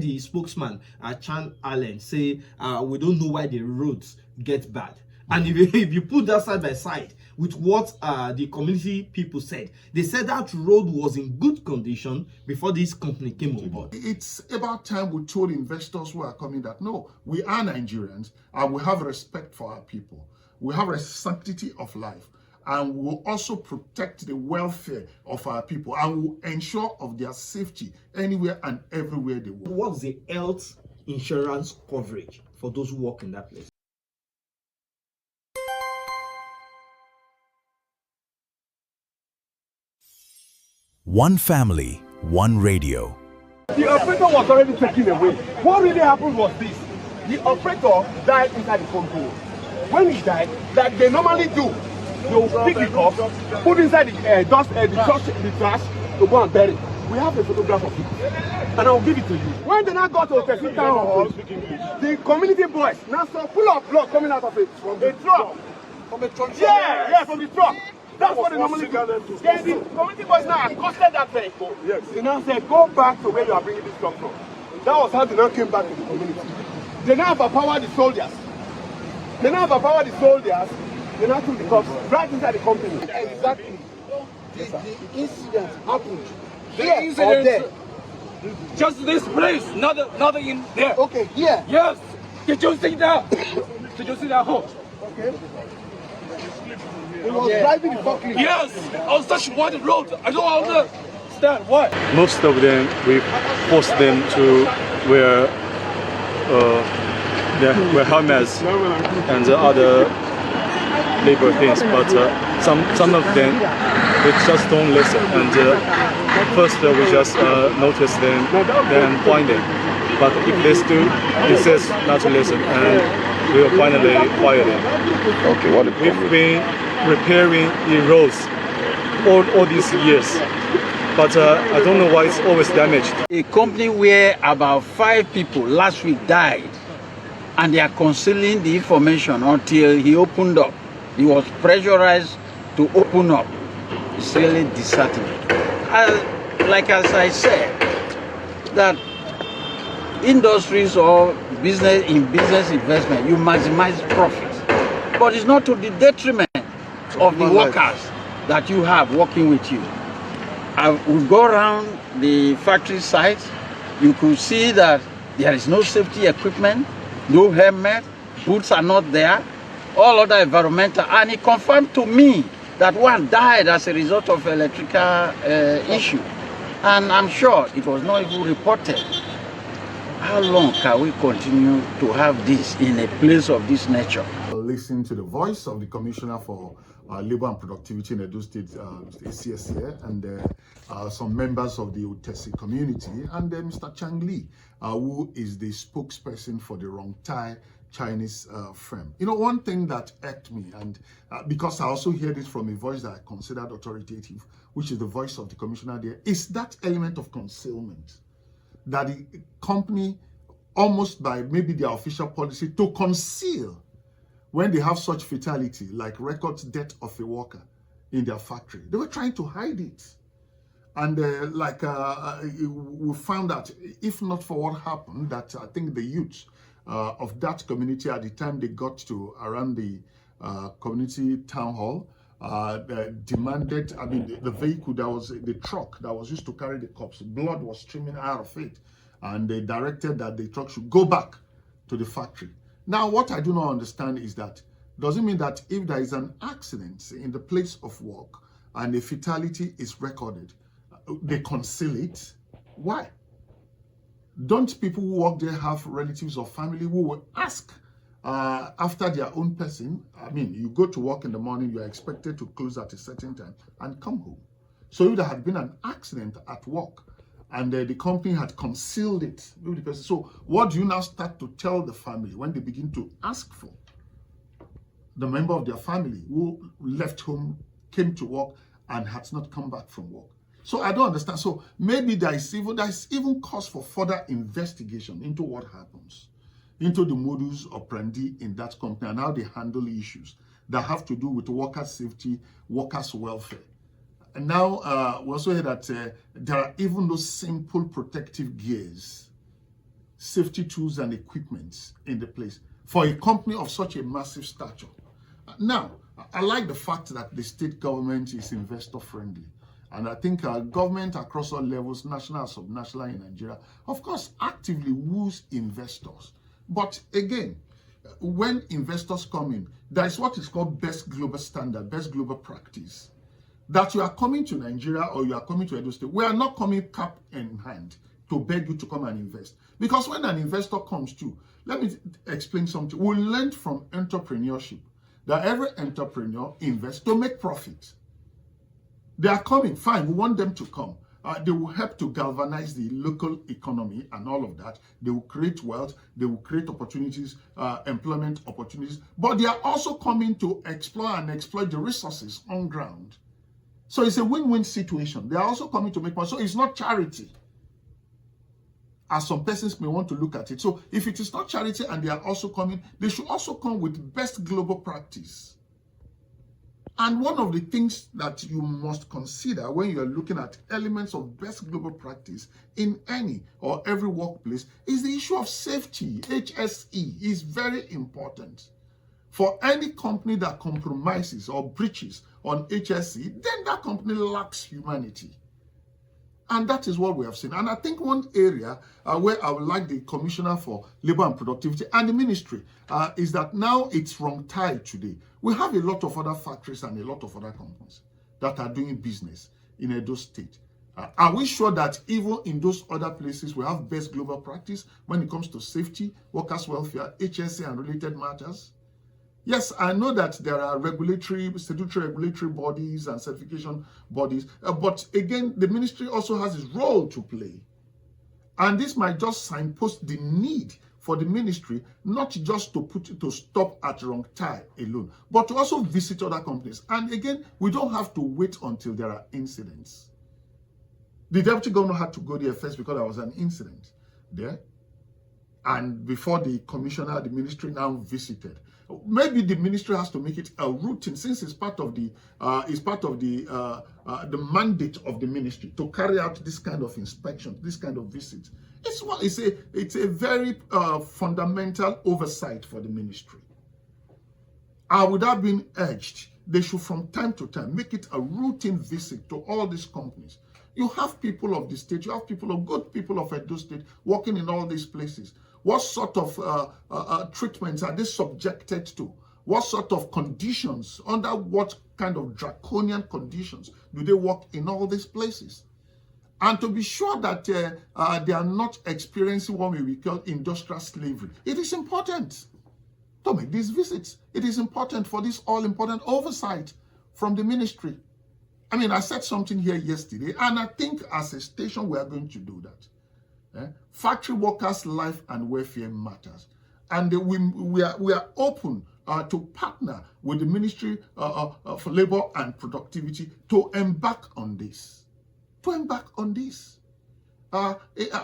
The spokesman, Chan Allen, say we don't know why the roads get bad. And if you put that side by side with what the community people said, they said that road was in good condition before this company came on board. It's about time we told investors who are coming that no, we are Nigerians and we have respect for our people. We have a sanctity of life, and we will also protect the welfare of our people and will ensure of their safety anywhere and everywhere they work. What's the health insurance coverage for those who work in that place? One family, one radio. The operator was already taken away. What really happened was this. The operator died inside the control. When he died, like they normally do, they will pick the cup, put inside the trash to go and bury it. We have a photograph of it, and I will give it to you. When they now got to Utesi town hall, the community boys now saw full of blood coming out of it from a truck. From a truck? Yeah, from the truck. That's what they normally do. Then the community boys now accosted that vehicle. Yes. They now said, go back to where you are bringing this truck from. That was how they now came back to the community. They now have overpowered the soldiers. They now took the cops right inside the company. Exactly. The incident happened. The incident, just this place, nothing in there. Okay, here. Yes. Did you see that? Did you see that hole? Okay. He was driving the forklift. Yes. On such wide road, I don't understand why. Most of them, we forced them to wear helmets and other labor things, but some of them they just don't listen. And first we just notice them, then find them. But if they still insist not to listen, and we will finally fire them. Okay, what we've been repairing the roads all these years, but I don't know why it's always damaged. A company where about 5 people last week died, and they are concealing the information until he opened up. He was pressurized to open up. It's really disheartening. As I said, that industries or business investment, you maximize profits, but it's not to the detriment of the workers that you have working with you. We go around the factory sites, you could see that there is no safety equipment, no helmet, boots are not there, all other environmental, and he confirmed to me that one died as a result of electrical issue. And I'm sure it was not even reported. How long can we continue to have this in a place of this nature? Listen to the voice of the Commissioner for Labor and Productivity in Edo State, ACS here, and some members of the Utesi community, and Mr. Chang Li, who is the spokesperson for the RongTai Chinese firm. You know, one thing that irked me, and because I also hear this from a voice that I considered authoritative, which is the voice of the commissioner there, is that element of concealment. That the company, almost by maybe their official policy, to conceal when they have such fatality, like records death of a worker in their factory. They were trying to hide it. And we found that if not for what happened, that I think the youth of that community at the time they got to around the community town hall, demanded, I mean, the vehicle that was, the truck that was used to carry the corpse, blood was streaming out of it. And they directed that the truck should go back to the factory. Now, what I do not understand is that, does it mean that if there is an accident in the place of work and a fatality is recorded, they conceal it? Why? Don't people who work there have relatives or family who will ask after their own person? I mean, you go to work in the morning, you are expected to close at a certain time and come home. So if there had been an accident at work and the company had concealed it with the person, so what do you now start to tell the family when they begin to ask for the member of their family who left home, came to work and has not come back from work? So I don't understand. So maybe there is even cause for further investigation into what happens, into the modus operandi in that company and how they handle issues that have to do with workers' safety, workers' welfare. And now we also hear that there are even those simple protective gears safety tools and equipment in the place for a company of such a massive stature. Now, I like the fact that the state government is investor friendly. And I think government across all levels, national and subnational in Nigeria, of course, actively woos investors. But again, when investors come in, there is what is called best global standard, best global practice. That you are coming to Nigeria or you are coming to Edo State, we are not coming cap in hand to beg you to come and invest. Because when an investor comes to, let me explain something. We learned from entrepreneurship that every entrepreneur invests to make profit. They are coming, fine, we want them to come. They will help to galvanize the local economy and all of that. They will create wealth, they will create opportunities, employment opportunities, but they are also coming to explore and exploit the resources on ground. So it's a win-win situation. They are also coming to make money. So it's not charity, as some persons may want to look at it. So if it is not charity and they are also coming, they should also come with best global practice. And one of the things that you must consider when you are looking at elements of best global practice in any or every workplace is the issue of safety. HSE is very important. For any company that compromises or breaches on HSE, then that company lacks humanity. And that is what we have seen. And I think one area where I would like the Commissioner for Labor and Productivity and the Ministry is that now it's RongTai today. We have a lot of other factories and a lot of other companies that are doing business in Edo State. Are we sure that even in those other places we have best global practice when it comes to safety, workers' welfare, HSE and related matters? Yes, I know that there are statutory regulatory bodies and certification bodies, but again, the ministry also has its role to play. And this might just signpost the need for the ministry not just to stop at RongTai alone, but to also visit other companies. And again, we don't have to wait until there are incidents. The deputy governor had to go there first because there was an incident there. And before the commissioner, the ministry now visited. Maybe the ministry has to make it a routine, since it's part of the mandate of the ministry to carry out this kind of inspection, this kind of visit. It's a very fundamental oversight for the ministry. Would have been urged, they should from time to time make it a routine visit to all these companies. You have people of the state, you have good people of Edo State working in all these places. What sort of treatments are they subjected to? What sort of conditions, under what kind of draconian conditions do they work in all these places? And to be sure that they are not experiencing what we call industrial slavery. It is important to make these visits. It is important for this all-important oversight from the ministry. I mean, I said something here yesterday, and I think as a station we are going to do that. Factory workers' life and welfare matters, and we are open to partner with the Ministry for Labor and Productivity to embark on this. I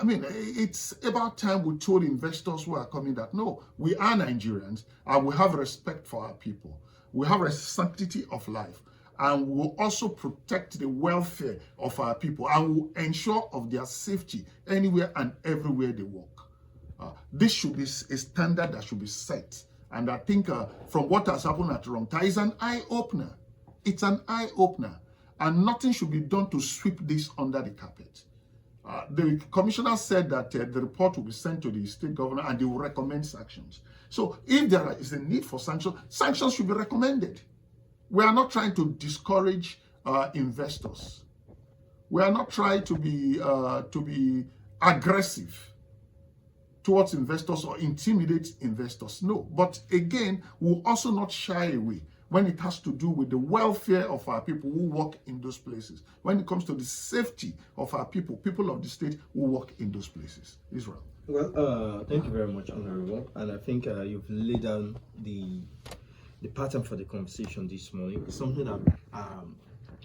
mean, it's about time we told investors who are coming that no, we are Nigerians and we have respect for our people. We have a sanctity of life. And we will also protect the welfare of our people and will ensure of their safety anywhere and everywhere they work. This should be a standard that should be set. And I think from what has happened at RongTai is an eye-opener. It's an eye-opener. And nothing should be done to sweep this under the carpet. The commissioner said that the report will be sent to the state governor and they will recommend sanctions. So if there is a need for sanctions, sanctions should be recommended. We are not trying to discourage investors. We are not trying to be aggressive towards investors or intimidate investors. No, but again, we'll also not shy away when it has to do with the welfare of our people who work in those places. When it comes to the safety of our people of the state who work in those places. Israel. Well, thank you very much, Honorable. And I think you've laid down the pattern for the conversation this morning. It's something that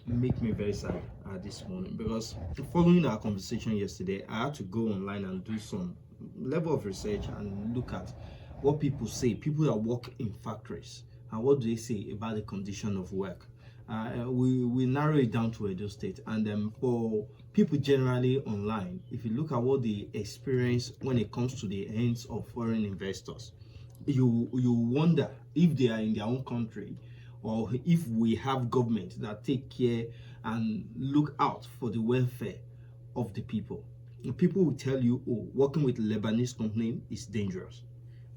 make me very sad this morning, because following our conversation yesterday, I had to go online and do some level of research and look at what people say, people that work in factories, and what do they say about the condition of work. we narrow it down to Edo State. And for people generally online, if you look at what they experience when it comes to the hands of foreign investors, you wonder if they are in their own country, or if we have government that take care and look out for the welfare of the people. People will tell you, oh, working with a Lebanese company is dangerous.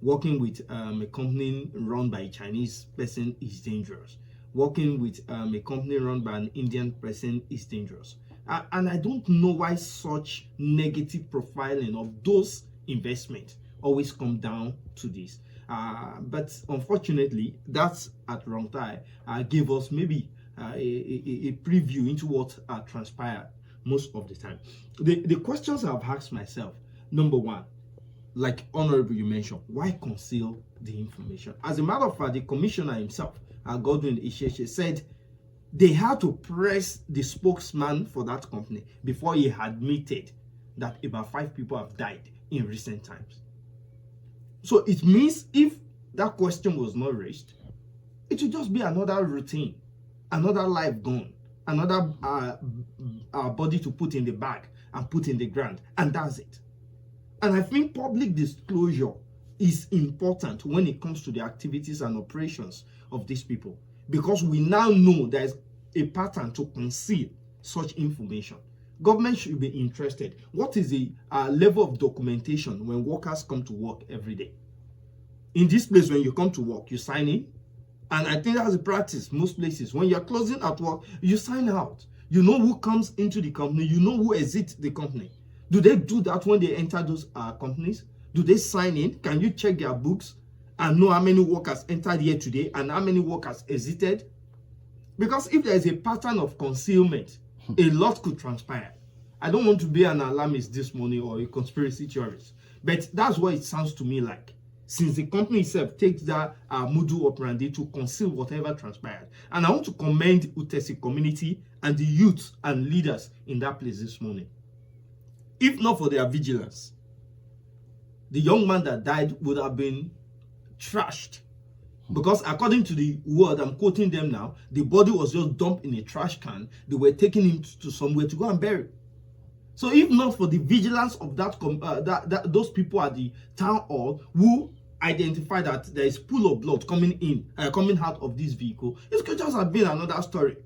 Working with a company run by a Chinese person is dangerous. Working with a company run by an Indian person is dangerous. And I don't know why such negative profiling of those investments always come down to this. But unfortunately, that's at RongTai gave us maybe a preview into what transpired most of the time. The questions I've asked myself, number one, like Honorable you mentioned, why conceal the information? As a matter of fact, the commissioner himself, Godwin Isheshe, said they had to press the spokesman for that company before he admitted that about 5 people have died in recent times. So it means if that question was not raised, it would just be another routine, another life gone, another body to put in the bag and put in the ground, and that's it. And I think public disclosure is important when it comes to the activities and operations of these people, because we now know there is a pattern to conceal such information. Government should be interested. What is the level of documentation when workers come to work every day? In this place, when you come to work, you sign in. And I think that's a practice most places. When you're closing at work, you sign out. You know who comes into the company. You know who exits the company. Do they do that when they enter those companies? Do they sign in? Can you check their books and know how many workers entered here today and how many workers exited? Because if there is a pattern of concealment, a lot could transpire. I don't want to be an alarmist this morning or a conspiracy theorist, but that's what it sounds to me like. Since the company itself takes that modus operandi to conceal whatever transpired. And I want to commend Utesi community and the youth and leaders in that place this morning. If not for their vigilance, the young man that died would have been trashed. Because according to the word, I'm quoting them now, the body was just dumped in a trash can. They were taking him to somewhere to go and bury. So if not for the vigilance of those people at the town hall who identified that there is pool of blood coming out of this vehicle, it could just have been another story.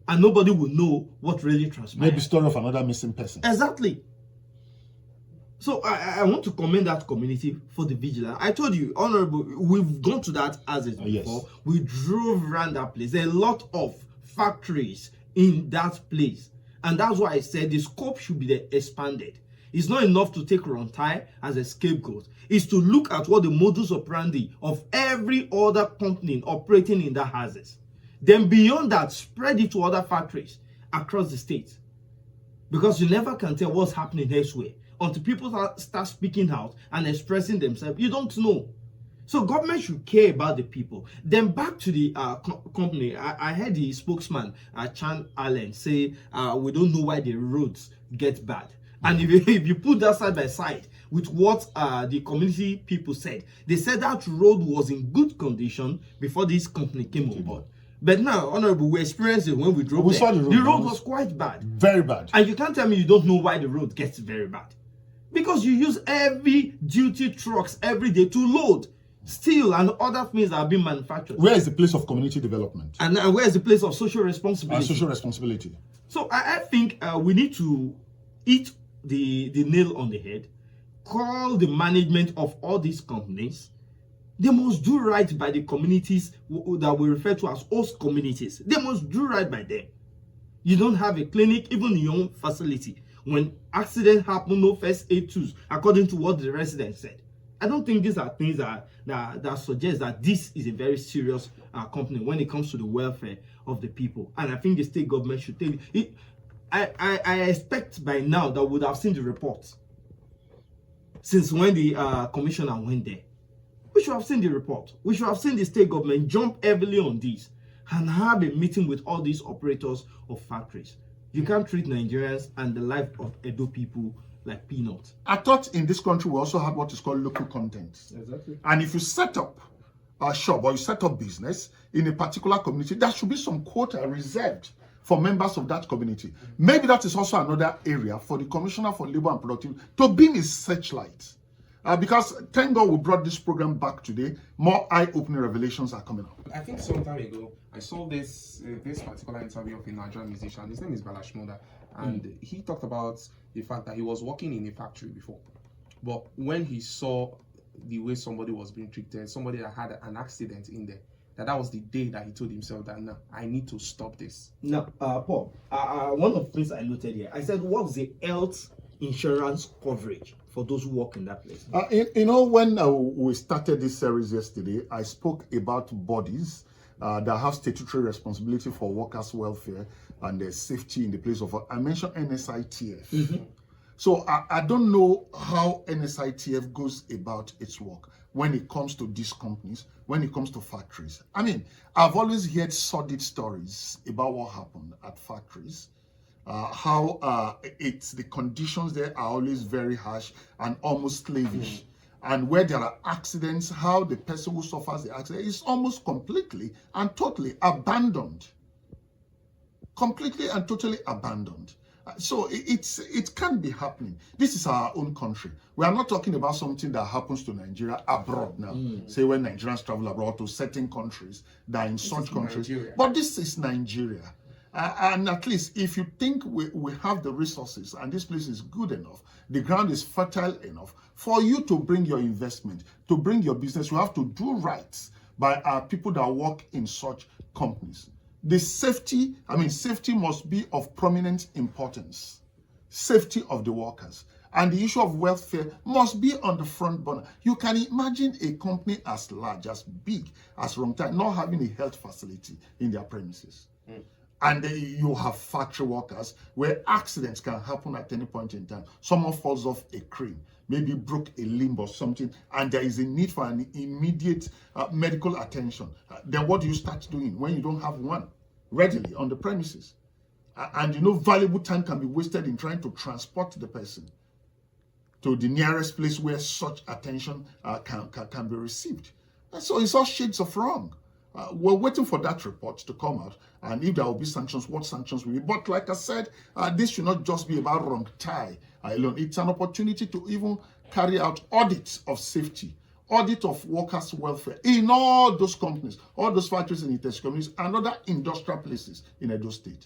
And nobody will know what really transpired. Maybe story of another missing person. Exactly. So I want to commend that community for the vigilance. I told you, Honorable, we've gone to that as it before. Yes. We drove around that place. There are a lot of factories in that place. And that's why I said the scope should be expanded. It's not enough to take RongTai as a scapegoat. It's to look at what the modus operandi of every other company operating in that houses. Then beyond that, spread it to other factories across the state. Because you never can tell what's happening elsewhere. Until people start speaking out and expressing themselves, you don't know. So government should care about the people. Then back to the company, I heard the spokesman, Chan Allen, say, we don't know why the roads get bad. And if you put that side by side with what the community people said, they said that road was in good condition before this company came on board. But now, Honorable, we experienced it when we drove there. The road was quite bad. Very bad. And you can't tell me you don't know why the road gets very bad. Because you use heavy duty trucks every day to load steel and other things that are being manufactured. Where is the place of community development? And where is the place of social responsibility? Social responsibility. So I think we need to hit the nail on the head, call the management of all these companies. They must do right by the communities that we refer to as host communities. They must do right by them. You don't have a clinic, even in your own facility. When accident happen, no first aid tools, according to what the residents said. I don't think these are things that suggest that this is a very serious company when it comes to the welfare of the people. And I think the state government should take it. I expect by now that we would have seen the reports since when the commissioner went there. We should have seen the report. We should have seen the state government jump heavily on this and have a meeting with all these operators of factories. You can't treat Nigerians and the life of Edo people like peanuts. I thought in this country we also have what is called local content. Exactly. And if you set up shop or you set up business in a particular community, there should be some quota reserved for members of that community. Maybe that is also another area for the Commissioner for Labor and Productivity to beam his searchlight. Because thank God we brought this program back today. More eye-opening revelations are coming up. I think some time ago, I saw this particular interview of a Nigerian musician. His name is Balash Moda, and he talked about the fact that he was working in a factory before. But when he saw the way somebody was being treated, somebody that had an accident in there, that was the day that he told himself that, no, I need to stop this. Now, Paul, one of the things I noted here, I said, what's the health insurance coverage for those who work in that place? When we started this series yesterday, I spoke about bodies that have statutory responsibility for workers' welfare and their safety in the place of work. I mentioned NSITF. Mm-hmm. So I don't know how NSITF goes about its work when it comes to these companies, when it comes to factories. I mean, I've always heard sordid stories about what happened at factories, how the conditions there are always very harsh and almost slavish. And where there are accidents, how the person who suffers the accident is almost completely and totally abandoned. Completely and totally abandoned. So it can be happening. This is our own country. We are not talking about something that happens to Nigeria abroad now. Say when Nigerians travel abroad to certain countries that are in such countries. Nigeria. But this is Nigeria. And at least if you think we have the resources and this place is good enough, the ground is fertile enough for you to bring your investment, to bring your business, you have to do right by our people that work in such companies. The safety must be of prominent importance. Safety of the workers. And the issue of welfare must be on the front burner. You can imagine a company as large, as big as RongTai not having a health facility in their premises. And you have factory workers where accidents can happen at any point in time. Someone falls off a crane, maybe broke a limb or something, and there is a need for an immediate medical attention. Then what do you start doing when you don't have one readily on the premises? And valuable time can be wasted in trying to transport the person to the nearest place where such attention can be received. And so it's all shades of wrong. We're waiting for that report to come out, and if there will be sanctions, what sanctions will be. But like I said, this should not just be about RongTai alone. It's an opportunity to even carry out audits of safety, audit of workers' welfare in all those companies, all those factories in Utesi communities, and other industrial places in Edo State.